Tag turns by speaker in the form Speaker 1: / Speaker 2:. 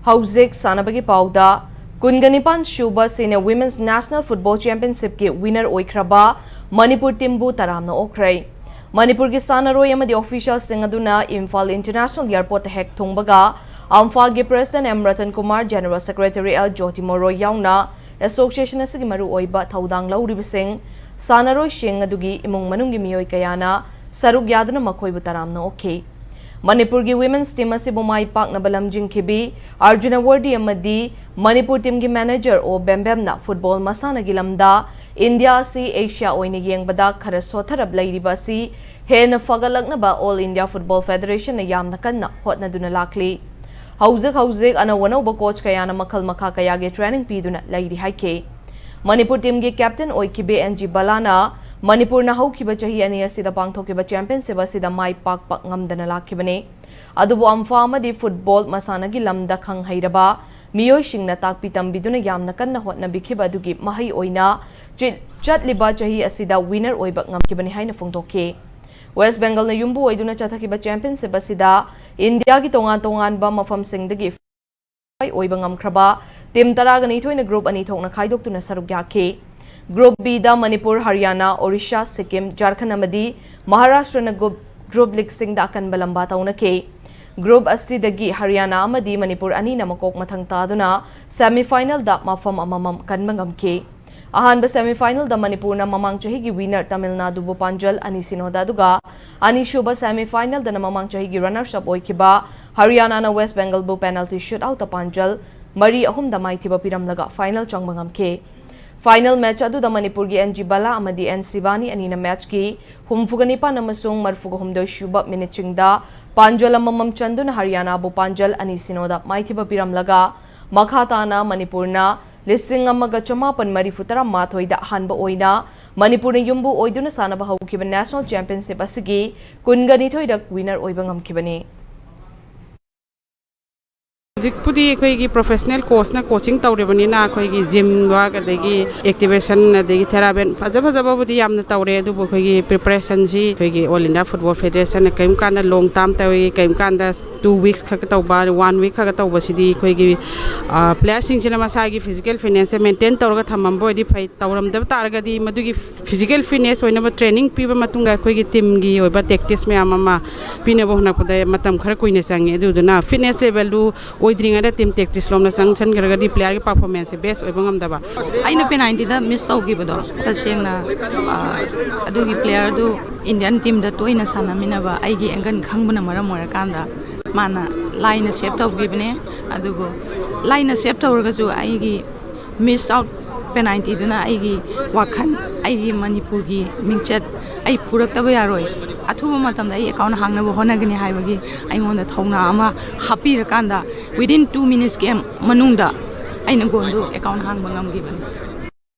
Speaker 1: Rousing Sanabagi Pauda, Kungganipan Shuba Senior Women's National Football Championship ki winner Oikraba, Manipur Timbu Taramna Okray. Manipur ki Sanaroi amadi officials singaduna Imphal International Airport hek thungbaga, Amphal gi President M. Ratan Kumar, General Secretary L. Jyoti Moro Yauna, Association asigi maru oiba thaudang lauribasing, Sanaroi Shing adugi imong manungi miyoi kayana, Sarug yadana makoibu taramna okay. Manipur ki women's team asibu mai pak na balam jingkibi Arjuna Awardee amadi Manipur team ki manager o bembemna football masana gilamda India si Asia oina yengbada khara sotharab lairiba si hena fagalakna ba All India Football Federation na yamna kanna hotna duna lakli Housing anawana ba coach kayana makal makha kayage training piduna lairi haike Manipur team ki captain oikibe NG Balana Manipur na haukiba chahi ani asida pangthokiba championship asida mai pak ngamdana lakhibane adubu amfa amadi football masana gi lamda khang hairaba miyoi singna takpi tambiduna yamna kanna hotna bikhiba adugi mahai oina chatliba chahi asida winner oiba ngamkibani haina phongtokhe West Bengal na yumbu oiduna chathakiba championship asida India gi tongan ba mafam singdagi oiba ngamkhraba team taragani thoina group ani thokna khaidoktuna saruk yakhe Group B da Manipur, Haryana, Odisha, Sikkim, Jharkhand amadi Maharashtra na group league sing da akan balamba tauna ke. Group C dagi Haryana amadi Manipur ani na makok mathang taduna semi-final da mafam amamam kan mangam ke. Ahan ba semi-final da Manipur na mamang chahi gi winner Tamil Nadu Bupanjal ani sinoda duga ani shuba semi-final da na mamang chahi gi runners up oikiba Haryana na West Bengal bu penalty shootout Panjal mari ahum da mai thiba piramlaga final changmangam ke. Final match adu da Manipur gi NG Bala amadi N Sivani anina match ki humfuganipa namasung marfuga humdoi shuba minute chingda Panjal amamam chanduna Haryana bu Panjal ani sinoda maithiba piramlaga makhatana Manipurna lising amaga chamapan marifutara mathoida hanba oina Manipur na yumbu oiduna sanaba haukiba national championship asigi kungani thoida winner oiba ngamkibani
Speaker 2: Jikpudi koi professional course na coaching tawrebani na koi gym wa kadagi activation adagi therapy faja budi yamna tawre adu koi preparation ji koi All India Football Federation na kaim kanda long term tawi kaim kanda 2 weeks khaka tawba 1 week khaka tawba sidi koi players sing china masagi physical fitness maintain tawraga thamambo di phai tawram dab targadi madugi physical fitness oina training piba matunga koi team gi oiba tactics me amama pina bo hna pada matam khara koina sangi adu na fitness level du oidringa team tactics lomna sanction garagadi player ki performance best oibangam daba
Speaker 3: aina penalty da miss tawgibodo tasengna adugi player du Indian team da toina sanamina ba aigi engan khangbana maram morakanda mana line save tawgibne adugo line save tawraga ju aigi miss out penalty duna aigi wakhan aigi Manipur gi mingchat ai purakta yaroi athuba matamda ai account hangna bo honagani haibagi aingonda thongna ama hapira kanda within 2 minutes game manungda aina gondo account hang bangam giban